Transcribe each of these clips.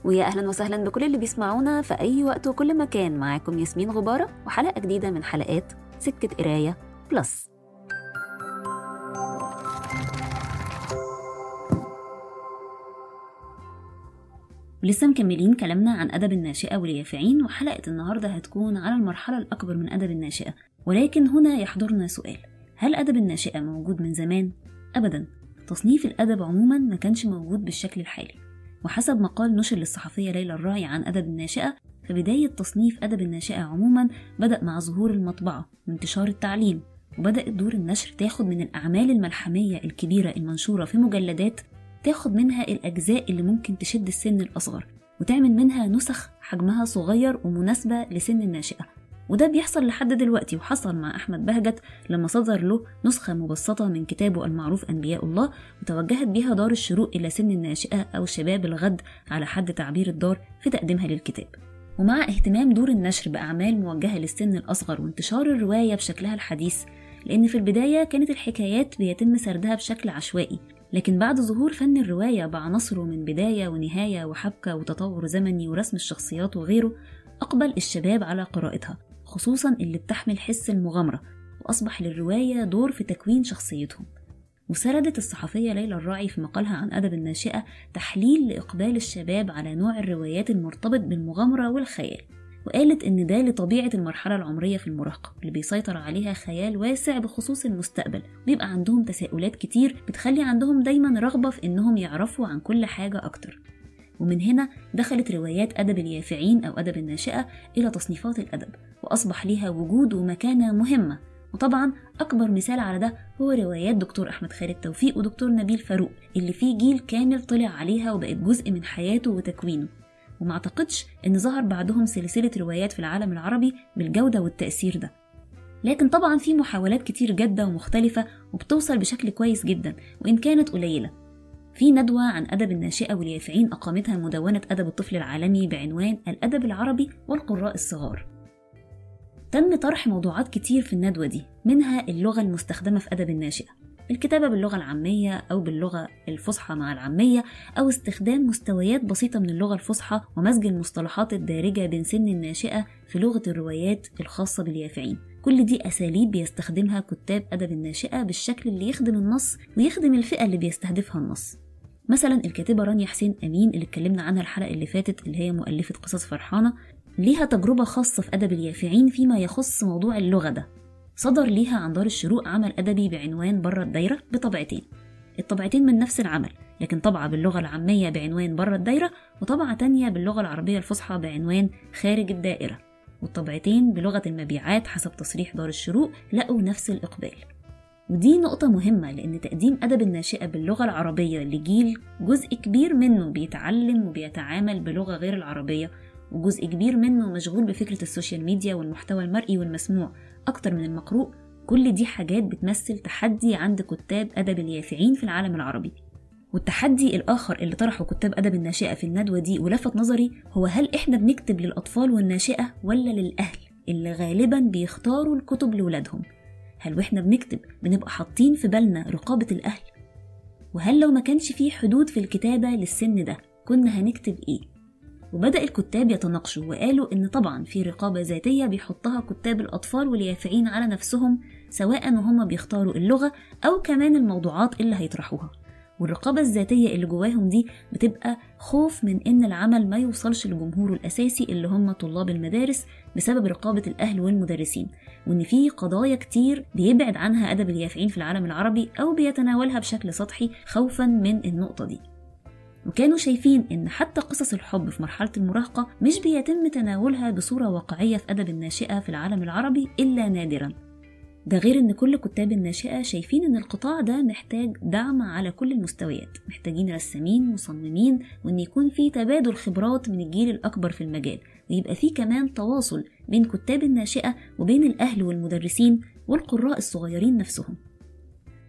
ويا أهلا وسهلا بكل اللي بيسمعونا في أي وقت وكل مكان. معاكم ياسمين غبارة وحلقة جديدة من حلقات سكة قراية بلس. ولسه مكملين كلامنا عن أدب الناشئة واليافعين، وحلقة النهاردة هتكون على المرحلة الأكبر من أدب الناشئة. ولكن هنا يحضرنا سؤال: هل أدب الناشئة موجود من زمان؟ أبدا. تصنيف الأدب عموما ما كانش موجود بالشكل الحالي، وحسب مقال نشر للصحفية ليلى الراعي عن أدب الناشئة، فبداية تصنيف أدب الناشئة عموما بدأ مع ظهور المطبعة وانتشار التعليم، وبدأت دور النشر تاخد من الأعمال الملحمية الكبيرة المنشورة في مجلدات، تاخد منها الأجزاء اللي ممكن تشد السن الأصغر وتعمل منها نسخ حجمها صغير ومناسبة لسن الناشئة. وده بيحصل لحد دلوقتي، وحصل مع أحمد بهجت لما صدر له نسخة مبسطة من كتابه المعروف أنبياء الله، وتوجهت بها دار الشروق إلى سن الناشئة أو شباب الغد على حد تعبير الدار في تقديمها للكتاب. ومع اهتمام دور النشر بأعمال موجهة للسن الأصغر وانتشار الرواية بشكلها الحديث، لأن في البداية كانت الحكايات بيتم سردها بشكل عشوائي، لكن بعد ظهور فن الرواية بعناصره من بداية ونهاية وحبكة وتطور زمني ورسم الشخصيات وغيره، أقبل الشباب على قراءتها، خصوصا اللي بتحمل حس المغامرة، وأصبح للرواية دور في تكوين شخصيتهم. وسردت الصحفية ليلى الراعي في مقالها عن أدب الناشئة تحليل لإقبال الشباب على نوع الروايات المرتبط بالمغامرة والخيال، وقالت إن ده لطبيعة المرحلة العمرية في المراهقة اللي بيسيطر عليها خيال واسع بخصوص المستقبل، بيبقى عندهم تساؤلات كتير بتخلي عندهم دايما رغبة في إنهم يعرفوا عن كل حاجة أكتر. ومن هنا دخلت روايات أدب اليافعين أو أدب الناشئة إلى تصنيفات الأدب، وأصبح ليها وجود ومكانة مهمة. وطبعا أكبر مثال على ده هو روايات دكتور أحمد خالد توفيق ودكتور نبيل فاروق، اللي فيه جيل كامل طلع عليها وبقت جزء من حياته وتكوينه. وما اعتقدش ان ظهر بعدهم سلسلة روايات في العالم العربي بالجودة والتأثير ده، لكن طبعا في محاولات كتير جادة ومختلفة وبتوصل بشكل كويس جدا وإن كانت قليلة. في ندوة عن أدب الناشئة واليافعين أقامتها مدونة أدب الطفل العالمي بعنوان الأدب العربي والقراء الصغار. تم طرح موضوعات كتير في الندوة دي، منها اللغة المستخدمة في أدب الناشئة، الكتابة باللغة العامية أو باللغة الفصحى مع العامية، أو استخدام مستويات بسيطة من اللغة الفصحى ومزج المصطلحات الدارجة بين سن الناشئة في لغة الروايات الخاصة باليافعين. كل دي أساليب بيستخدمها كتاب أدب الناشئة بالشكل اللي يخدم النص ويخدم الفئة اللي بيستهدفها النص. مثلا الكاتبة رانيا حسين أمين اللي اتكلمنا عنها الحلقة اللي فاتت، اللي هي مؤلفة قصص فرحانة، ليها تجربة خاصة في أدب اليافعين فيما يخص موضوع اللغة ده. صدر ليها عن دار الشروق عمل أدبي بعنوان بره الدايرة بطبعتين، الطبعتين من نفس العمل، لكن طبعة باللغة العامية بعنوان بره الدايرة، وطبعة تانية باللغة العربية الفصحى بعنوان خارج الدائرة، والطبعتين بلغة المبيعات حسب تصريح دار الشروق لقوا نفس الإقبال. ودي نقطة مهمة، لأن تقديم أدب الناشئة باللغة العربية لجيل جزء كبير منه بيتعلم وبيتعامل بلغة غير العربية، وجزء كبير منه مشغول بفكرة السوشيال ميديا والمحتوى المرئي والمسموع أكتر من المقروء، كل دي حاجات بتمثل تحدي عند كتاب أدب اليافعين في العالم العربي. والتحدي الآخر اللي طرحه كتاب أدب الناشئة في الندوة دي ولفت نظري هو: هل إحنا بنكتب للأطفال والناشئة ولا للأهل اللي غالبا بيختاروا الكتب لولادهم؟ هل وإحنا بنكتب بنبقى حاطين في بالنا رقابة الأهل؟ وهل لو ما كانش فيه حدود في الكتابة للسن ده كنا هنكتب إيه؟ وبدأ الكتاب يتناقشوا وقالوا إن طبعا في رقابة ذاتية بيحطها كتاب الأطفال واليافعين على نفسهم، سواء وهم بيختاروا اللغة أو كمان الموضوعات اللي هيطرحوها. والرقابة الذاتية اللي جواهم دي بتبقى خوف من إن العمل ما يوصلش لجمهوره الأساسي اللي هم طلاب المدارس بسبب رقابة الأهل والمدرسين، وإن في قضايا كتير بيبعد عنها أدب اليافعين في العالم العربي أو بيتناولها بشكل سطحي خوفا من النقطة دي. وكانوا شايفين إن حتى قصص الحب في مرحلة المراهقة مش بيتم تناولها بصورة واقعية في أدب الناشئة في العالم العربي إلا نادرا. ده غير إن كل كتاب الناشئة شايفين إن القطاع ده محتاج دعم على كل المستويات، محتاجين رسامين مصممين، وإن يكون في تبادل خبرات من الجيل الأكبر في المجال، ويبقى في كمان تواصل بين كتاب الناشئة وبين الأهل والمدرسين والقراء الصغيرين نفسهم.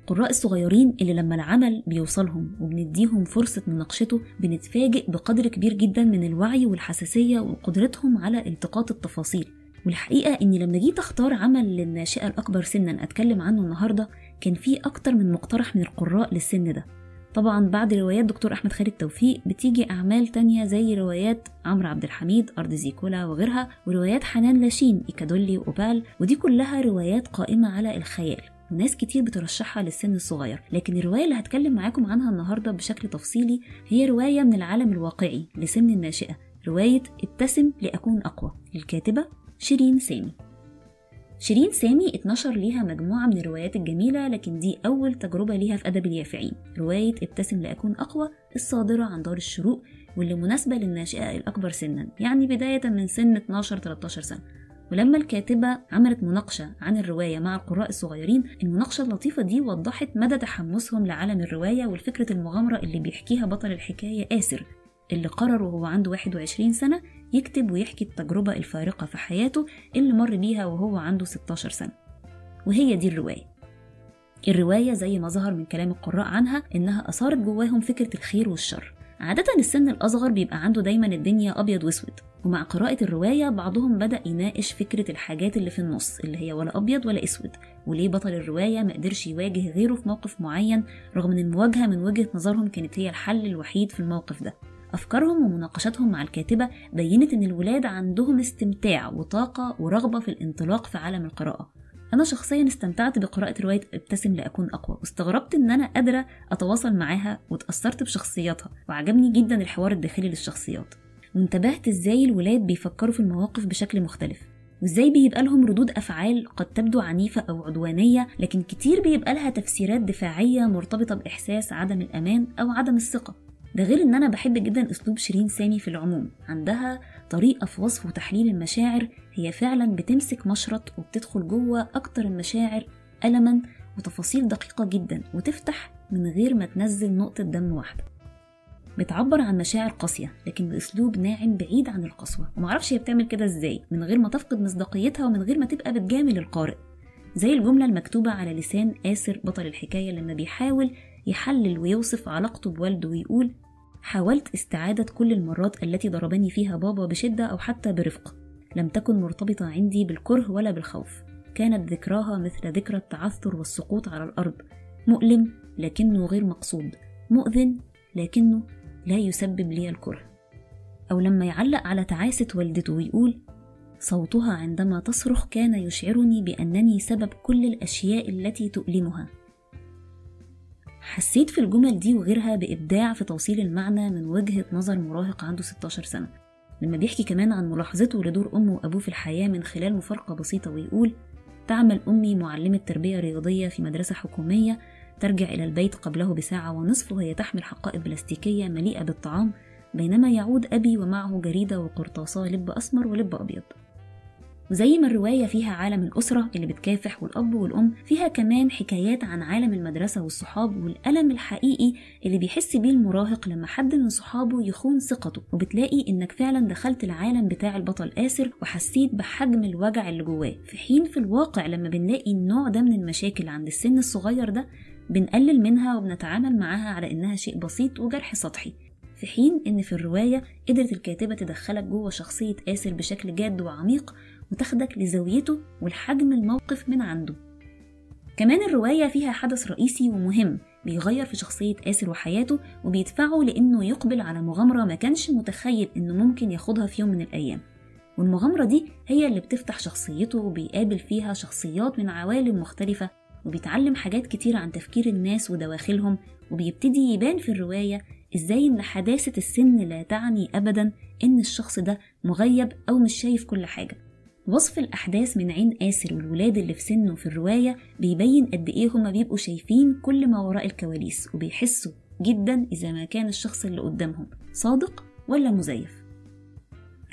القراء الصغيرين اللي لما العمل بيوصلهم وبنديهم فرصة مناقشته بنتفاجئ بقدر كبير جدا من الوعي والحساسية وقدرتهم على التقاط التفاصيل. والحقيقة إني لما جيت أختار عمل للناشئة الأكبر سنا أتكلم عنه النهاردة، كان فيه أكتر من مقترح من القراء للسن ده، طبعا بعد روايات دكتور أحمد خالد توفيق بتيجي أعمال تانية زي روايات عمرو عبد الحميد أرض زيكولا وغيرها، وروايات حنان لاشين إيكادولي وأوبال، ودي كلها روايات قائمة على الخيال وناس كتير بترشحها للسن الصغير. لكن الرواية اللي هتكلم معاكم عنها النهاردة بشكل تفصيلي هي رواية من العالم الواقعي لسن الناشئة، رواية ابتسم لأكون أقوى للكاتبة شيرين سامي. شيرين سامي اتنشر ليها مجموعة من الروايات الجميلة، لكن دي أول تجربة ليها في أدب اليافعين، رواية ابتسم لأكون أقوى الصادرة عن دار الشروق، واللي مناسبة للناشئة الأكبر سنا، يعني بداية من سن 12-13 سنة. ولما الكاتبة عملت مناقشة عن الرواية مع القراء الصغيرين، المناقشة اللطيفة دي وضحت مدى تحمسهم لعالم الرواية والفكرة المغامرة اللي بيحكيها بطل الحكاية آسر، اللي قرر وهو عنده 21 سنة يكتب ويحكي التجربة الفارقة في حياته اللي مر بيها وهو عنده 16 سنة. وهي دي الرواية زي ما ظهر من كلام القراء عنها إنها أثارت جواهم فكرة الخير والشر. عادة السن الأصغر بيبقى عنده دايما الدنيا أبيض واسود، ومع قراءة الرواية بعضهم بدأ يناقش فكرة الحاجات اللي في النص اللي هي ولا أبيض ولا أسود، وليه بطل الرواية ما قدرش يواجه غيره في موقف معين رغم أن المواجهة من وجهة نظرهم كانت هي الحل الوحيد في الموقف ده. أفكارهم ومناقشاتهم مع الكاتبة بينت أن الولاد عندهم استمتاع وطاقة ورغبة في الانطلاق في عالم القراءة. أنا شخصيا استمتعت بقراءة رواية ابتسم لأكون أقوى، واستغربت أن أنا قادرة أتواصل معاها وتأثرت بشخصياتها، وعجبني جدا الحوار الداخلي للشخصيات، وانتبهت إزاي الولاد بيفكروا في المواقف بشكل مختلف، وإزاي بيبقى لهم ردود أفعال قد تبدو عنيفة أو عدوانية، لكن كتير بيبقى لها تفسيرات دفاعية مرتبطة بإحساس عدم الأمان أو عدم الثقة. ده غير ان انا بحب جدا اسلوب شيرين سامي في العموم، عندها طريقة في وصف وتحليل المشاعر هي فعلا بتمسك مشرط وبتدخل جوه اكتر المشاعر ألما وتفاصيل دقيقة جدا، وتفتح من غير ما تنزل نقطة دم واحدة. بتعبر عن مشاعر قاسية لكن باسلوب ناعم بعيد عن القسوة، ومعرفش هي بتعمل كده ازاي من غير ما تفقد مصداقيتها ومن غير ما تبقى بتجامل القارئ، زي الجملة المكتوبة على لسان آسر بطل الحكاية لما بيحاول يحلل ويوصف علاقته بوالده ويقول: حاولت استعادة كل المرات التي ضربني فيها بابا بشدة أو حتى برفق، لم تكن مرتبطة عندي بالكره ولا بالخوف، كانت ذكراها مثل ذكرى التعثر والسقوط على الأرض، مؤلم لكنه غير مقصود، مؤذن لكنه لا يسبب لي الكره. أو لما يعلق على تعاسة والدته ويقول: صوتها عندما تصرخ كان يشعرني بأنني سبب كل الأشياء التي تؤلمها. حسيت في الجمل دي وغيرها بإبداع في توصيل المعنى من وجهة نظر مراهق عنده 16 سنة، لما بيحكي كمان عن ملاحظته لدور أمه وأبوه في الحياة من خلال مفارقة بسيطة ويقول: تعمل أمي معلمة تربية رياضية في مدرسة حكومية، ترجع إلى البيت قبله بساعة ونصف وهي تحمل حقائب بلاستيكية مليئة بالطعام، بينما يعود أبي ومعه جريدة وقرطاسة لب أسمر ولب أبيض. وزي ما الرواية فيها عالم الأسرة اللي بتكافح والأب والأم، فيها كمان حكايات عن عالم المدرسة والصحاب والألم الحقيقي اللي بيحس بيه المراهق لما حد من صحابه يخون ثقته، وبتلاقي إنك فعلا دخلت العالم بتاع البطل آسر وحسيت بحجم الوجع اللي جواه، في حين في الواقع لما بنلاقي النوع ده من المشاكل عند السن الصغير ده بنقلل منها وبنتعامل معاها على إنها شيء بسيط وجرح سطحي، في حين إن في الرواية قدرت الكاتبة تدخلك جوه شخصية آسر بشكل جاد وعميق وتاخدك لزاويته والحجم الموقف من عنده. كمان الرواية فيها حدث رئيسي ومهم بيغير في شخصية آسر وحياته وبيدفعه لأنه يقبل على مغامرة ما كانش متخيل إنه ممكن ياخدها في يوم من الأيام، والمغامرة دي هي اللي بتفتح شخصيته وبيقابل فيها شخصيات من عوالم مختلفة وبيتعلم حاجات كتير عن تفكير الناس ودواخلهم، وبيبتدي يبان في الرواية إزاي إن حداثة السن لا تعني أبدا إن الشخص ده مغيب أو مش شايف كل حاجة. وصف الأحداث من عين آسر والولاد اللي في سنه في الرواية بيبين قد إيه هما بيبقوا شايفين كل ما وراء الكواليس، وبيحسوا جدا إذا ما كان الشخص اللي قدامهم صادق ولا مزيف.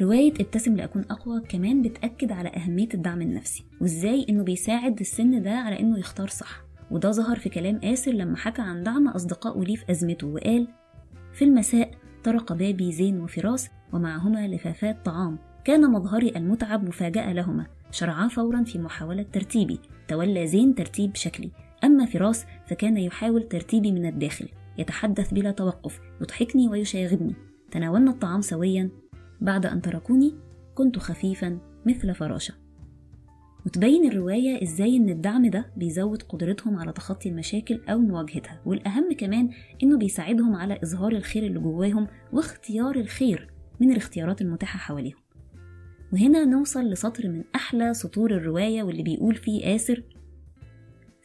رواية ابتسم لأكون أقوى كمان بتأكد على أهمية الدعم النفسي، وإزاي إنه بيساعد السن ده على إنه يختار صح، وده ظهر في كلام آسر لما حكى عن دعم أصدقائه ليه في أزمته وقال: في المساء طرق بابي زين وفراس ومعهما لفافات طعام، كان مظهري المتعب مفاجأة لهما، شرعا فورا في محاولة ترتيبي، تولى زين ترتيب شكلي، أما فراس فكان يحاول ترتيبي من الداخل، يتحدث بلا توقف، يضحكني ويشاغبني، تناولنا الطعام سويا، بعد أن تركوني كنت خفيفا مثل فراشة. وتبين الرواية إزاي إن الدعم ده بيزود قدرتهم على تخطي المشاكل أو مواجهتها، والأهم كمان إنه بيساعدهم على إظهار الخير اللي جواهم واختيار الخير من الاختيارات المتاحة حواليهم. وهنا نوصل لسطر من أحلى سطور الرواية واللي بيقول فيه آسر: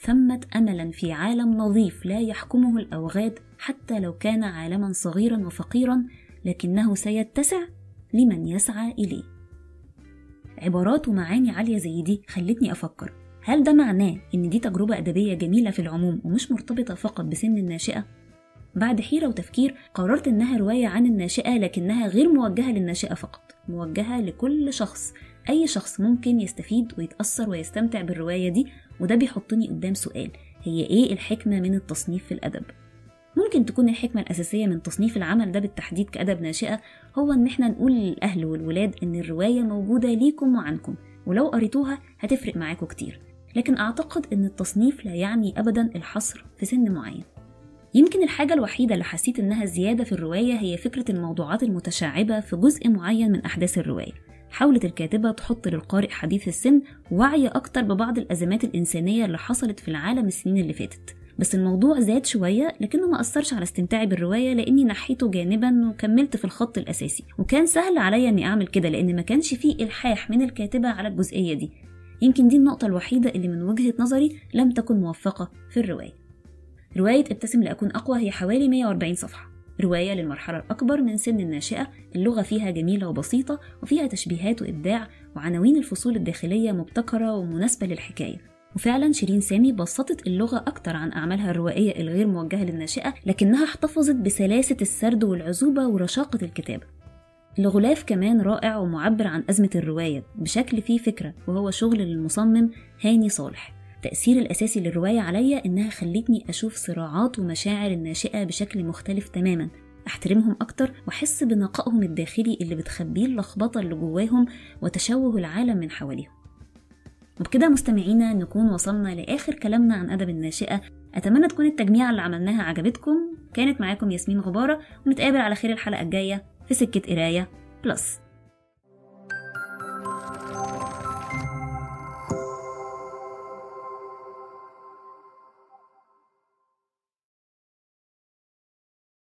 ثمة أملا في عالم نظيف لا يحكمه الأوغاد، حتى لو كان عالما صغيرا وفقيرا لكنه سيتسع لمن يسعى إليه. عبارات ومعاني عالية زي دي خلتني أفكر، هل ده معناه إن دي تجربة أدبية جميلة في العموم ومش مرتبطة فقط بسن الناشئة؟ بعد حيرة وتفكير قررت إنها رواية عن الناشئة، لكنها غير موجهة للناشئة فقط، موجهة لكل شخص. أي شخص ممكن يستفيد ويتأثر ويستمتع بالرواية دي. وده بيحطني قدام سؤال: هي إيه الحكمة من التصنيف في الأدب؟ ممكن تكون الحكمة الأساسية من تصنيف العمل ده بالتحديد كأدب ناشئة هو إن احنا نقول للأهل والولاد إن الرواية موجودة ليكم وعنكم، ولو قريتوها هتفرق معاكم كتير. لكن أعتقد إن التصنيف لا يعني أبدا الحصر في سن معين. يمكن الحاجة الوحيدة اللي حسيت إنها زيادة في الرواية هي فكرة الموضوعات المتشعبة في جزء معين من أحداث الرواية. حاولت الكاتبة تحط للقارئ حديث السن وعي أكتر ببعض الأزمات الإنسانية اللي حصلت في العالم السنين اللي فاتت، بس الموضوع زاد شوية لكنه ما أثرش على استمتاعي بالرواية لأني نحيته جانبا وكملت في الخط الأساسي. وكان سهل عليا أني أعمل كده لأن ما كانش فيه إلحاح من الكاتبة على الجزئية دي. يمكن دي النقطة الوحيدة اللي من وجهة نظري لم تكن موفقة في الرواية. رواية ابتسم لأكون أقوى هي حوالي 140 صفحة، رواية للمرحلة الأكبر من سن الناشئة. اللغة فيها جميلة وبسيطة وفيها تشبيهات وإبداع، وعناوين الفصول الداخلية مبتكرة ومناسبة للحكاية. وفعلا شيرين سامي بسطت اللغة أكتر عن أعمالها الروائية الغير موجهة للناشئة، لكنها احتفظت بسلاسة السرد والعذوبة ورشاقة الكتابة. الغلاف كمان رائع ومعبر عن أزمة الرواية بشكل فيه فكرة، وهو شغل للمصمم هاني صالح. التأثير الأساسي للرواية عليا إنها خلتني أشوف صراعات ومشاعر الناشئة بشكل مختلف تماما، أحترمهم أكتر وأحس بنقائهم الداخلي اللي بتخبيه اللخبطة اللي جواهم وتشوه العالم من حواليهم. وبكده مستمعينا نكون وصلنا لآخر كلامنا عن أدب الناشئة. أتمنى تكون التجميعة اللي عملناها عجبتكم. كانت معاكم ياسمين غبارة، ونتقابل على خير الحلقة الجاية في سكة قراية بلس.